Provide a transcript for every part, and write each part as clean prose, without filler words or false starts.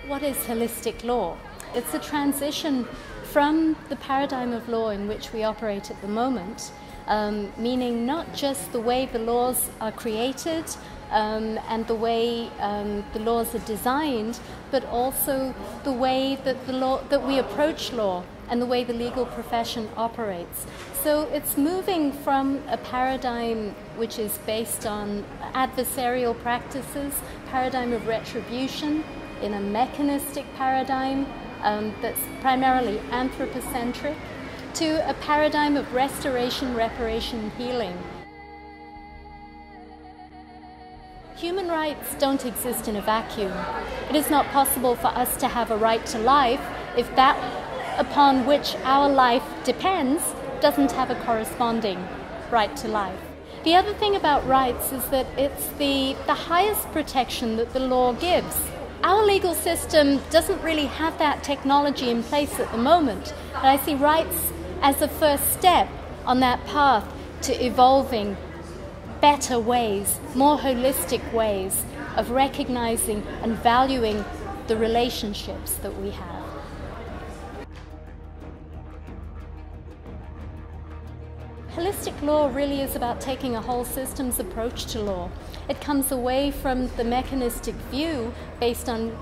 What is holistic law? It's a transition from the paradigm of law in which we operate at the moment, meaning not just the way the laws are created and the way the laws are designed, but also the way that we approach law and the way the legal profession operates. So it's moving from a paradigm which is based on adversarial practices, paradigm of retribution, in a mechanistic paradigm that's primarily anthropocentric, to a paradigm of restoration, reparation, and healing. Human rights don't exist in a vacuum. It is not possible for us to have a right to life if that upon which our life depends doesn't have a corresponding right to life. The other thing about rights is that it's the highest protection that the law gives. Our legal system doesn't really have that technology in place at the moment, and I see rights as a first step on that path to evolving better ways, more holistic ways of recognizing and valuing the relationships that we have. Holistic law really is about taking a whole systems approach to law. It comes away from the mechanistic view based on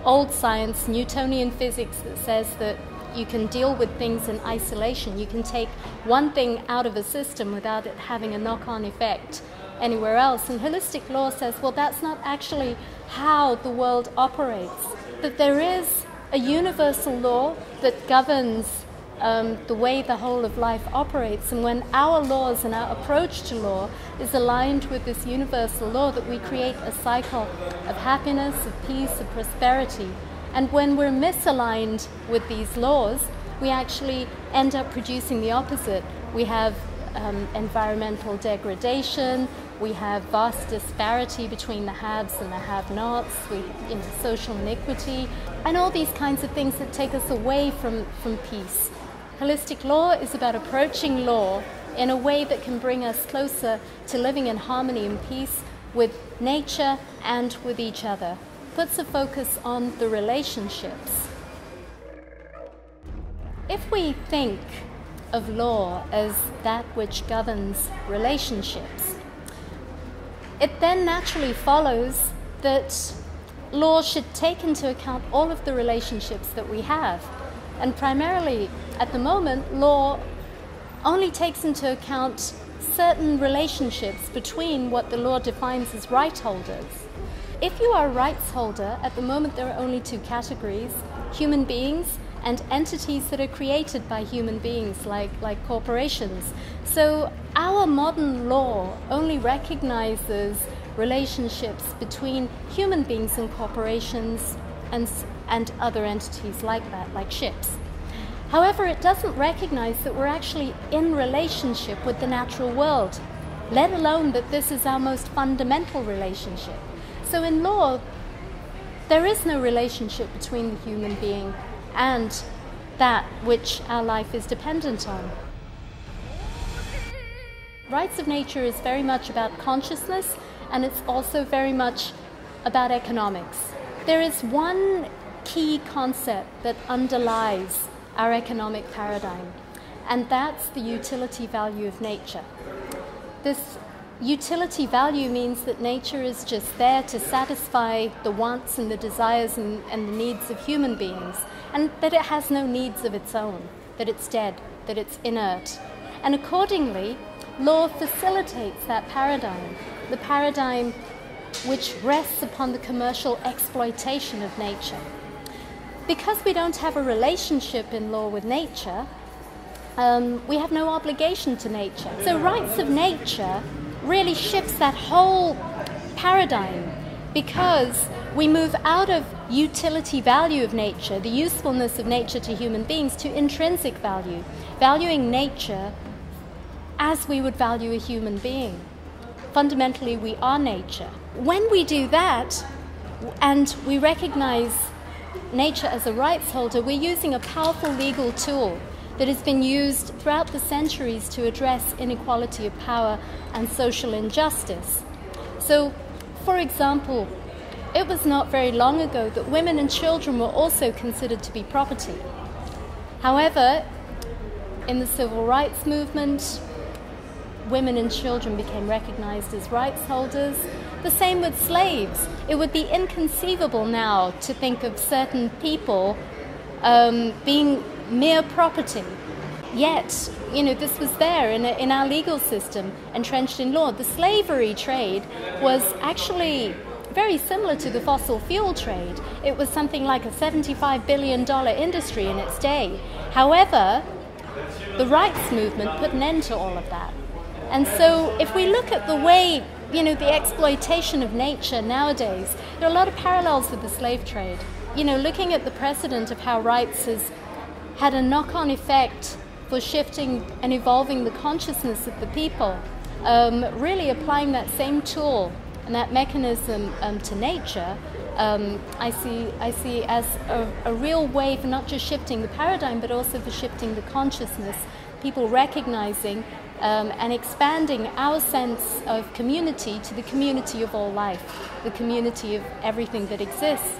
old science, Newtonian physics, that says that you can deal with things in isolation. You can take one thing out of a system without it having a knock-on effect anywhere else. And holistic law says, well, that's not actually how the world operates. That there is a universal law that governs the way the whole of life operates, and when our laws and our approach to law is aligned with this universal law, that we create a cycle of happiness, of peace, of prosperity. And when we're misaligned with these laws, we actually end up producing the opposite. We have environmental degradation, we have vast disparity between the haves and the have-nots, social inequity, and all these kinds of things that take us away from peace. Holistic law is about approaching law in a way that can bring us closer to living in harmony and peace with nature and with each other. Puts a focus on the relationships. If we think of law as that which governs relationships, it then naturally follows that law should take into account all of the relationships that we have. And primarily, at the moment, law only takes into account certain relationships between what the law defines as right holders. If you are a rights holder, at the moment there are only two categories: human beings and entities that are created by human beings, like corporations. So our modern law only recognizes relationships between human beings and corporations and other entities like that, like ships. However, it doesn't recognize that we're actually in relationship with the natural world, let alone that this is our most fundamental relationship. So in law, there is no relationship between the human being and that which our life is dependent on. Rights of nature is very much about consciousness, and it's also very much about economics. There is one key concept that underlies our economic paradigm, and that's the utility value of nature. This utility value means that nature is just there to satisfy the wants and the desires and the needs of human beings, and that it has no needs of its own, that it's dead, that it's inert. And accordingly, law facilitates that paradigm, the paradigm which rests upon the commercial exploitation of nature. Because we don't have a relationship in law with nature, we have no obligation to nature. So rights of nature really shifts that whole paradigm, because we move out of utility value of nature, the usefulness of nature to human beings, to intrinsic value, valuing nature as we would value a human being. Fundamentally, we are nature. When we do that, and we recognize nature as a rights holder, we're using a powerful legal tool that has been used throughout the centuries to address inequality of power and social injustice. So, for example, it was not very long ago that women and children were also considered to be property. However, in the civil rights movement, women and children became recognized as rights holders. The same with slaves. It would be inconceivable now to think of certain people being mere property. Yet, this was there in our legal system, entrenched in law. The slavery trade was actually very similar to the fossil fuel trade. It was something like a $75 billion industry in its day. However, the rights movement put an end to all of that. And so if we look at the way, the exploitation of nature nowadays, there are a lot of parallels with the slave trade. Looking at the precedent of how rights has had a knock-on effect for shifting and evolving the consciousness of the people, really applying that same tool and that mechanism to nature, I see as a real way for not just shifting the paradigm, but also for shifting the consciousness, people recognizing and expanding our sense of community to the community of all life, the community of everything that exists.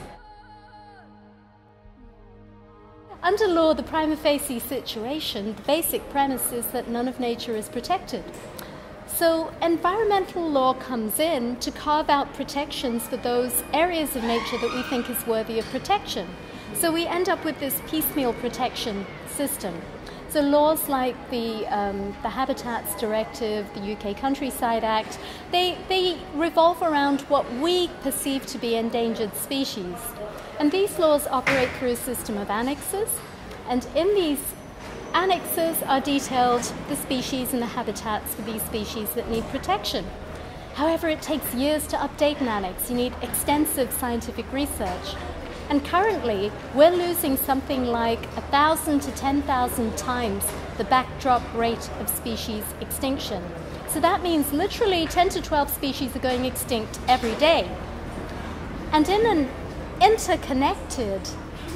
Under law, the prima facie situation, the basic premise is that none of nature is protected. So environmental law comes in to carve out protections for those areas of nature that we think is worthy of protection. So we end up with this piecemeal protection system. So laws like the Habitats Directive, the UK Countryside Act, they revolve around what we perceive to be endangered species. And these laws operate through a system of annexes, and in these annexes are detailed the species and the habitats for these species that need protection. However, it takes years to update an annex. You need extensive scientific research. And currently, we're losing something like 1,000 to 10,000 times the backdrop rate of species extinction. So that means literally 10 to 12 species are going extinct every day. And in an interconnected,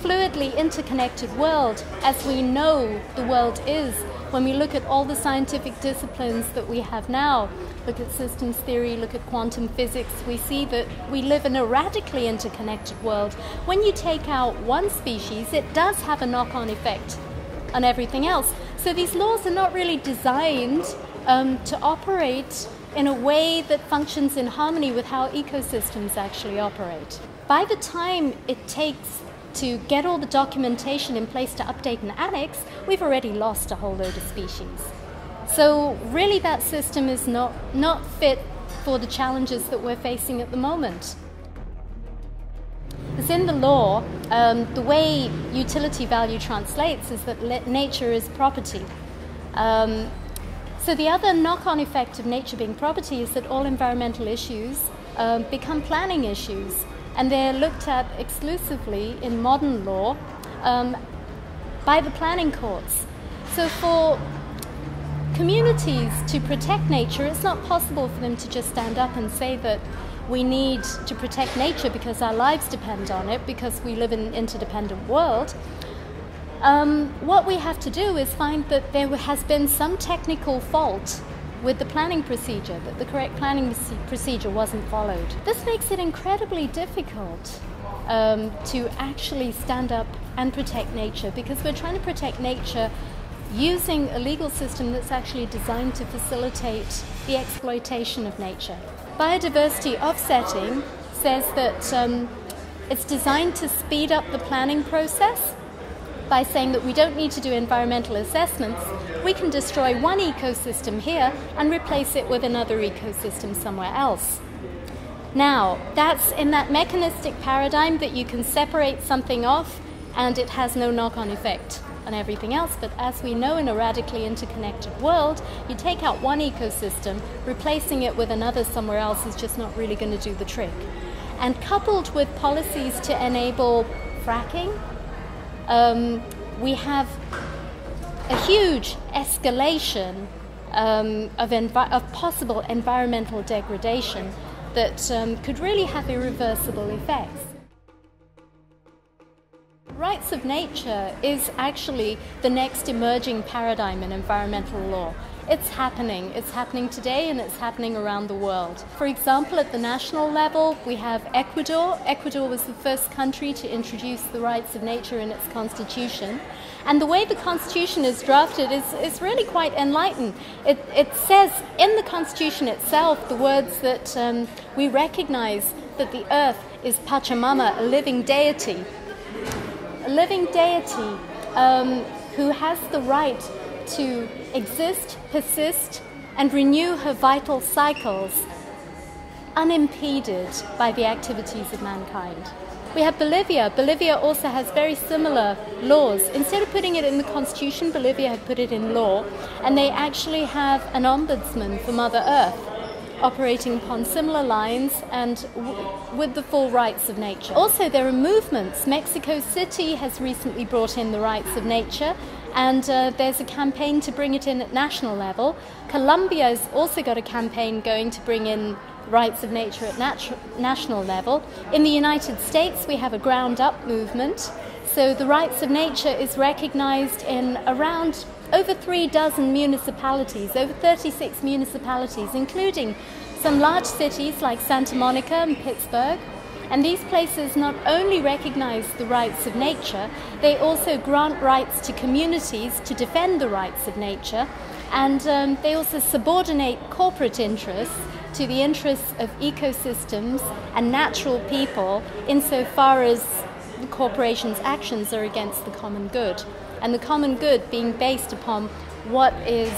fluidly interconnected world, as we know the world is, when we look at all the scientific disciplines that we have now, look at systems theory, look at quantum physics, we see that we live in a radically interconnected world. When you take out one species, it does have a knock-on effect on everything else. So these laws are not really designed to operate in a way that functions in harmony with how ecosystems actually operate. By the time it takes to get all the documentation in place to update an annex, we've already lost a whole load of species. So really that system is not fit for the challenges that we're facing at the moment. As in the law, the way utility value translates is that nature is property. So the other knock-on effect of nature being property is that all environmental issues become planning issues. And they're looked at exclusively in modern law by the planning courts. So for communities to protect nature, it's not possible for them to just stand up and say that we need to protect nature because our lives depend on it, because we live in an interdependent world. What we have to do is find that there has been some technical fault with the planning procedure, that the correct planning procedure wasn't followed. This makes it incredibly difficult to actually stand up and protect nature, because we're trying to protect nature using a legal system that's actually designed to facilitate the exploitation of nature. Biodiversity offsetting says that it's designed to speed up the planning process by saying that we don't need to do environmental assessments. We can destroy one ecosystem here and replace it with another ecosystem somewhere else. Now, that's in that mechanistic paradigm that you can separate something off and it has no knock-on effect on everything else. But as we know, in a radically interconnected world, you take out one ecosystem, replacing it with another somewhere else is just not really going to do the trick. And coupled with policies to enable fracking, we have a huge escalation of possible environmental degradation that could really have irreversible effects. Rights of nature is actually the next emerging paradigm in environmental law. it's happening. It's happening today and it's happening around the world. For example, at the national level, we have Ecuador. Ecuador was the first country to introduce the rights of nature in its constitution. And the way the constitution is drafted is really quite enlightened. It says in the constitution itself the words that we recognize that the earth is Pachamama, a living deity. A living deity who has the right to exist, persist, and renew her vital cycles unimpeded by the activities of mankind. We have Bolivia. Bolivia also has very similar laws. Instead of putting it in the constitution, Bolivia have put it in law, and they actually have an ombudsman for Mother Earth, operating upon similar lines and with the full rights of nature. Also, there are movements. Mexico City has recently brought in the rights of nature, and there's a campaign to bring it in at national level. Colombia has also got a campaign going to bring in rights of nature at national level. In the United States, we have a ground-up movement. So the rights of nature is recognized in around over 36 municipalities, over 36 municipalities, including some large cities like Santa Monica and Pittsburgh. And these places not only recognize the rights of nature, they also grant rights to communities to defend the rights of nature, and they also subordinate corporate interests to the interests of ecosystems and natural people insofar as the corporations' actions are against the common good. And the common good being based upon what is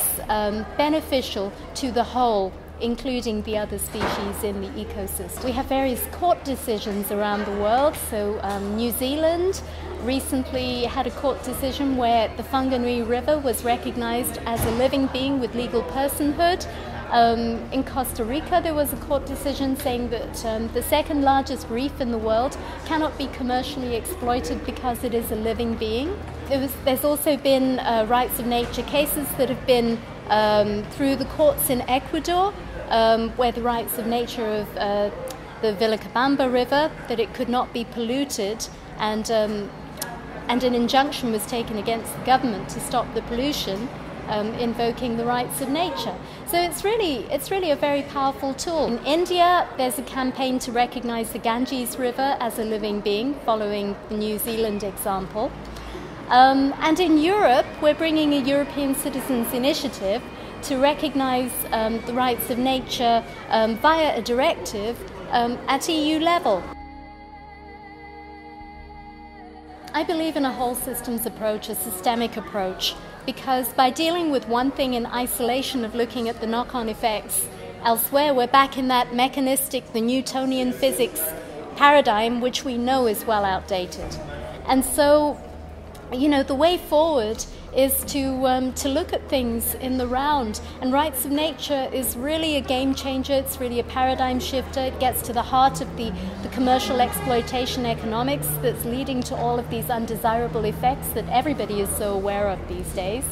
beneficial to the whole, including the other species in the ecosystem. We have various court decisions around the world. So New Zealand recently had a court decision where the Whanganui River was recognized as a living being with legal personhood. In Costa Rica, there was a court decision saying that the second largest reef in the world cannot be commercially exploited because it is a living being. There's also been rights of nature cases that have been through the courts in Ecuador, where the rights of nature of the Vilcabamba River, that it could not be polluted, and an injunction was taken against the government to stop the pollution, invoking the rights of nature. So it's really a very powerful tool. In India, there's a campaign to recognize the Ganges River as a living being, following the New Zealand example. And in Europe, we're bringing a European Citizens Initiative to recognize the rights of nature via a directive at EU level. I believe in a whole systems approach, a systemic approach, because by dealing with one thing in isolation of looking at the knock-on effects elsewhere, we're back in that mechanistic, the Newtonian physics paradigm, which we know is well outdated. And so, the way forward is to look at things in the round, and rights of nature is really a game changer. It's really a paradigm shifter. It gets to the heart of the commercial exploitation economics that's leading to all of these undesirable effects that everybody is so aware of these days.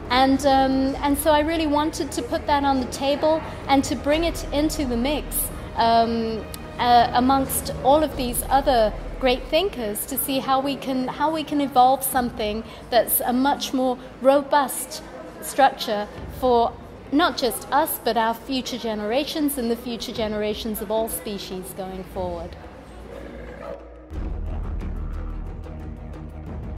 And so I really wanted to put that on the table and to bring it into the mix amongst all of these other great thinkers, to see how we can evolve something that's a much more robust structure for not just us, but our future generations and the future generations of all species going forward.